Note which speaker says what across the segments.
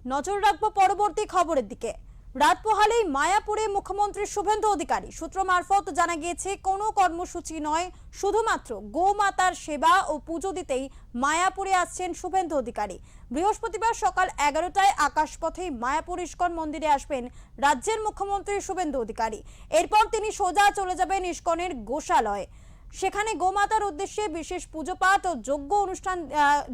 Speaker 1: নজর রাখবো পরবর্তী খবরের দিকে। রাত পোহালেই মায়াপুরে মুখ্যমন্ত্রী শুভেন্দু অধিকারী সূত্র মারফত জানা গিয়েছে কোনো কর্মসূচি নয়, শুধুমাত্র গোমাতার সেবা ও পুজো দিতেই মায়াপুরে আসছেন শুভেন্দু অধিকারী। বৃহস্পতিবার সকাল 11টায় আকাশপথেই মায়াপুর ইস্কন মন্দিরে আসবেন রাজ্যের মুখ্যমন্ত্রী শুভেন্দু অধিকারী। এরপর তিনি সোজা চলে যাবেন ইস্কনের গোশালয়ে। সেখানে গোমাতার উদ্দেশ্যে বিশেষ পুজো পাঠ ও যজ্ঞ অনুষ্ঠান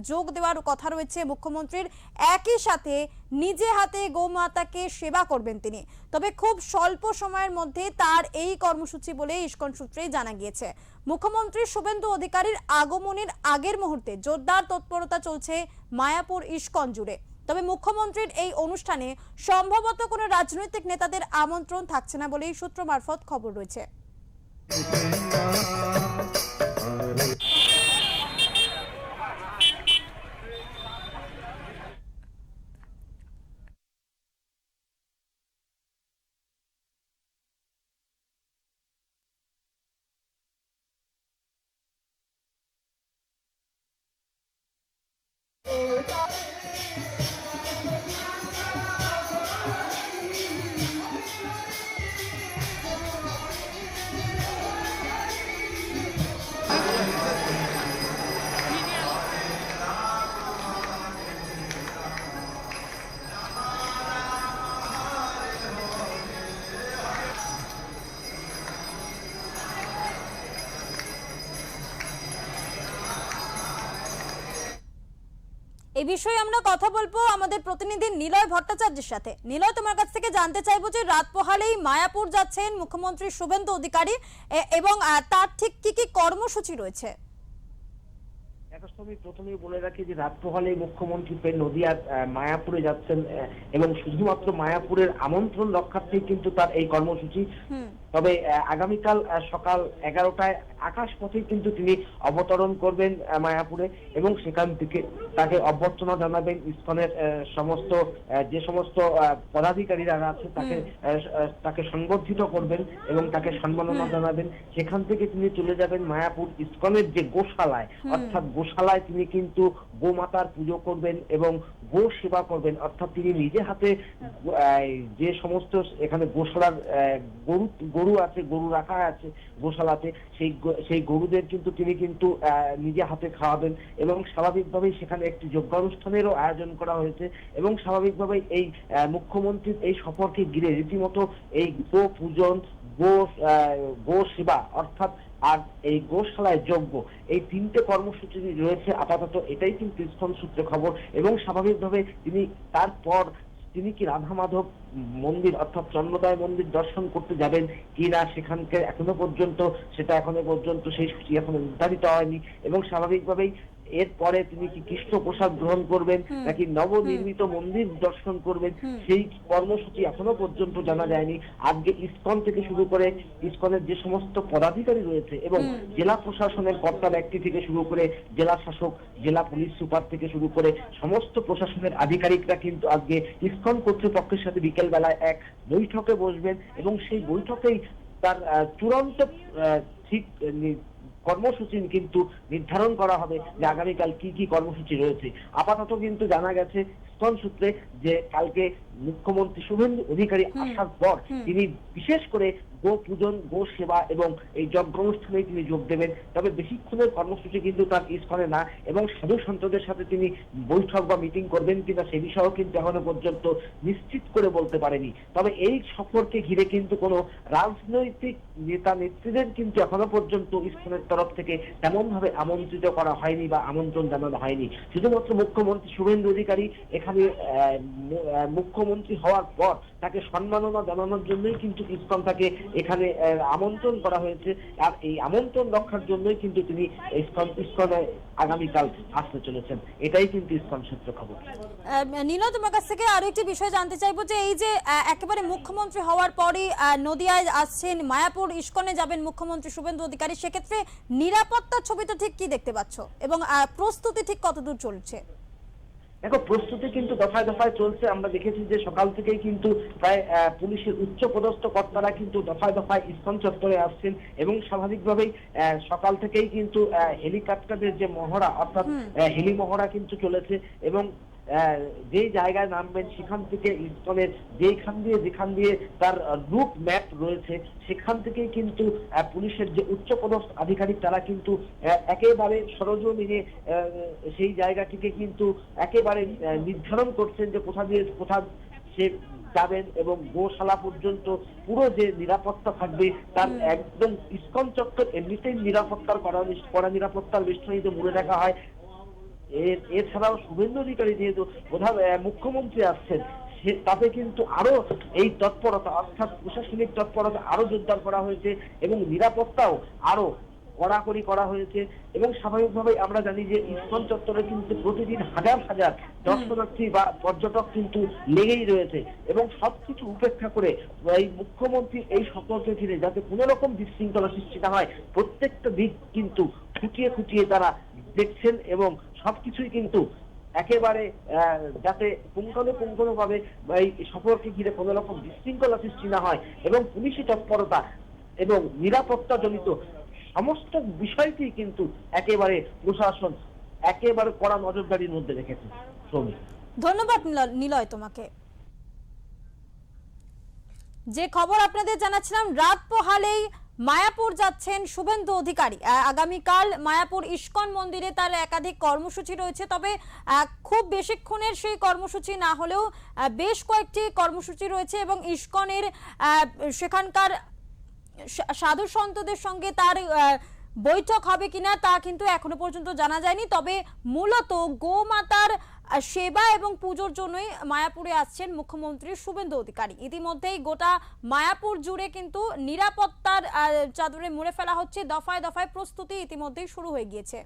Speaker 1: যোগ দেওয়ার কথা রয়েছে মুখ্যমন্ত্রীর। একই সাথে নিজে হাতে গোমাতাকে সেবা করবেন তিনি। তবে খুব স্বল্প সময়ের মধ্যে তার এই কর্মসূচি বলে ইস্কন সূত্রে জানা গিয়েছে। মুখ্যমন্ত্রী শুভেন্দু অধিকারীর আগমনের আগের মুহূর্তে জোরদার তৎপরতা চলছে মায়াপুর ইস্কন জুড়ে। তবে মুখ্যমন্ত্রীর এই অনুষ্ঠানে সম্ভবত কোনো রাজনৈতিক নেতাদের আমন্ত্রণ থাকছে না বলেই সূত্র মারফত খবর রয়েছে। এই বিষয়ে আমরা কথা বলবো আমাদের প্রতিনিধি নিলয় ভট্টাচার্যের সাথে। নিলয়, তোমার কাছ থেকে জানতে চাইবো যে রাত পোহালেই মায়াপুর যাচ্ছেন মুখ্যমন্ত্রী শুভেন্দু অধিকারী এবং তার ঠিক কি কি কর্মসূচি রয়েছে?
Speaker 2: প্রথমেই বলে রাখি যে রাত পোহালেই মুখ্যমন্ত্রী নদিয়ার মায়াপুরে যাচ্ছেন এবং শুধুমাত্র মায়াপুরের আমন্ত্রণ রক্ষার্থেই কিন্তু তার এই কর্মসূচি। তবে আগামীকাল সকাল 11টায় আকাশপথেই কিন্তু তিনি অবতরণ করবেন মায়াপুরে এবং সেখান থেকে তাকে অভ্যর্থনা জানাবেন ইসকনের যে সমস্ত পদাধিকারীরা আছে তাকে সংবর্ধিত করবেন এবং তাকে সম্মাননা জানাবেন। সেখান থেকে তিনি চলে যাবেন মায়াপুর ইসকনের যে গোশালায়, অর্থাৎ গোশালায় তিনি কিন্তু গোমাতার পুজো করবেন এবং গো সেবা করবেন। অর্থাৎ তিনি নিজে হাতে যে সমস্ত এখানে গোশালার গরু আছে, গরু রাখা আছে গোশালাতে, সেই গরুদের কিন্তু তিনি কিন্তু নিজে হাতে খাওয়াবেন এবং স্বাভাবিকভাবেই সেখানে একটি যজ্ঞানুষ্ঠানেরও আয়োজন করা হয়েছে এবং স্বাভাবিকভাবেই এই মুখ্যমন্ত্রীর এই সফরকে ঘিরে রীতিমতো এই গো পূজন, গো সেবা অর্থাৎ আর এই গোশালায় যজ্ঞ, এই তিনটে কর্মসূচি রয়েছে আপাতত। এটাই কিন্তু ইসকন সূত্রে খবর এবং স্বাভাবিকভাবে তারপর তিনি কি রাধা মাধব মন্দির অর্থাৎ চন্দ্রোদয় মন্দির দর্শন করতে যাবেন কি না সেখানকে এখনো পর্যন্ত সেই সূচি এখনো নির্ধারিত হয়নি এবং স্বাভাবিকভাবেই এরপরে তিনি কি কৃষ্ণ প্রসাদ গ্রহণ করবেন নাকি নবনির্মিত মন্দির দর্শন করবেন সেই কর্মসূচি এখনো পর্যন্ত জানা যায়নি। আজকে ইসকন থেকে শুরু করে ইসকনের যে সমস্ত পদাধিকারী রয়েছে এবং জেলা প্রশাসনের কর্তা ব্যক্তি থেকে শুরু করে জেলা শাসক, জেলা পুলিশ সুপার থেকে শুরু করে সমস্ত প্রশাসনের আধিকারিকরা কিন্তু আজকে ইসকন কর্তৃপক্ষের সাথে বিকেল বেলায় এক বৈঠকে বসবেন এবং সেই বৈঠকেই তার চূড়ান্ত ঠিক কর্মসূচি কিন্তু নির্ধারণ করা হবে যে আগামীকাল কি কি কর্মসূচি রয়েছে। আপাতত কিন্তু জানা গেছে ইসকন সূত্রে যে কালকে মুখ্যমন্ত্রী শুভেন্দু অধিকারী আসার পর তিনি বিশেষ করে গো পূজন, গো সেবা এবং এই যজ্ঞ অনুষ্ঠানে তিনি যোগ দেবেন। তবে বেশিক্ষণের কর্মসূচি কিন্তু তার ইসকনে না এবং সাধু সন্তদের সাথে তিনি বৈঠক বা মিটিং করবেন কিনা সে বিষয়েও কিন্তু এখনো পর্যন্ত নিশ্চিত করে বলতে পারেনি। তবে এই সফরকে ঘিরে কিন্তু কোনো রাজনৈতিক নেতা নেত্রীদের কিন্তু এখনো পর্যন্ত ইসকনের তরফ থেকে তেমন ভাবে আমন্ত্রিত করা হয়নি বা আমন্ত্রণ জানানো হয়নি। শুধুমাত্র মুখ্যমন্ত্রী শুভেন্দু অধিকারী এখানে মুখ্যমন্ত্রী হওয়ার পর তাকে সম্মাননা জানানোর জন্যই কিন্তু ইসকন তাকে এখানে আমন্ত্রণ করা হয়েছে আর এই আমন্ত্রণ রক্ষার জন্যই কিন্তু তিনি ইসকনে আগামীকাল আসতে চলেছেন। এটাই কিন্তু ইসকন সূত্র খবর।
Speaker 1: নীলা, তোমার কাছ থেকে আরো একটি বিষয় জানতে চাইবো যে এই যে একেবারে মুখ্যমন্ত্রী হওয়ার পরই নদিয়ায় আসছেন, মায়াপুর ইসকনে যাবেন মুখ্যমন্ত্রী শুভেন্দু অধিকারী, সেক্ষেত্রে নিরাপত্তার ছবিটা ঠিক কি দেখতে পাচ্ছ এবং প্রস্তুতি ঠিক কতদূর চলছে?
Speaker 2: দেখো, প্রস্তুতি কিন্তু দফায় দফায় চলছে। আমরা দেখেছি যে সকাল থেকেই কিন্তু প্রায় পুলিশের উচ্চ পদস্থ কর্তারা কিন্তু দফায় দফায় ইসকন চত্বরে আসছেন এবং স্বাভাবিকভাবেই সকাল থেকেই কিন্তু হেলিকপ্টারের যে মহড়া অর্থাৎ হেলি মহড়া কিন্তু চলেছে এবং যেই জায়গায় নামবেন সেখান থেকে ইস্কনের যেখান দিয়ে তার রুট ম্যাপ রয়েছে সেখান থেকেই কিন্তু পুলিশের যে উচ্চপদস্থ আধিকারিক তারা কিন্তু একেবারে সরজমিনে সেই জায়গাটিকে কিন্তু একেবারে নির্ধারণ করছেন যে কোথা সে যাবেন এবং গোশালা পর্যন্ত পুরো যে নিরাপত্তা থাকবে তার একদম ইস্কন চত্বর এমনিতেই কড়া নিরাপত্তার বেষ্টনীতে মুড়ে রাখা হয়। এছাড়াও শুভেন্দু অধিকারী যেহেতু মুখ্যমন্ত্রী আসছেন তাতে কিন্তু আরো এই তৎপরতা অর্থাৎ প্রশাসনিক তৎপরতা আরো জোরদার করা হয়েছে এবং নিরাপত্তাও আরো কড়াকড়ি করা হয়েছে। এবং স্বাভাবিকভাবেই আমরা জানি যে ইস্কন চত্বরে কিন্তু প্রতিদিন হাজার হাজার দর্শনার্থী বা পর্যটক কিন্তু লেগেই রয়েছে এবং সবকিছু উপেক্ষা করে এই মুখ্যমন্ত্রী এই শপথকে ঘিরে যাতে কোনো রকম বিশৃঙ্খলা সৃষ্টি না হয় প্রত্যেকটা দিক কিন্তু খুঁটিয়ে তারা দেখছেন এবং সবকিছুই কিন্তু একেবারে যাতে পুঙ্খানুপুঙ্খভাবে এই সফরকে ঘিরে কোনো রকম বিশৃঙ্খলা সৃষ্টি না হয় এবং পুলিশি তৎপরতা এবং নিরাপত্তা জনিত সমস্ত বিষয়টি কিন্তু একেবারে প্রশাসন একেবারে কড়া নজরদারির মধ্যে রেখেছে।
Speaker 1: ধন্যবাদ নিলয় তোমাকে। যে খবর আপনাদের জানাচ্ছিলাম, রাত পোহালেই মায়াপুর যাচ্ছেন শুভেন্দু অধিকারী। আগামীকাল মায়াপুর ইস্কন মন্দিরে তার একাধিক কর্মসূচি রয়েছে, তবে খুব বেশিক্ষণের সেই কর্মসূচি না হলেও বেশ কয়েকটি কর্মসূচি রয়েছে এবং ইস্কনের সেখানকার সাধু সন্তদের সঙ্গে তার বৈঠক হবে কিনা তা কিন্তু এখনো পর্যন্ত জানা যায়নি। তবে মূলত গোমাতার সেবা এবং পুজোর জন্যই মায়াপুরে আসছেন মুখ্যমন্ত্রী শুভেন্দু অধিকারী। ইতিমধ্যেই গোটা মায়াপুর জুড়ে কিন্তু নিরাপত্তার চাদরে মুড়ে ফেলা হচ্ছে, দফায় দফায় প্রস্তুতি ইতিমধ্যেই শুরু হয়ে গিয়েছে।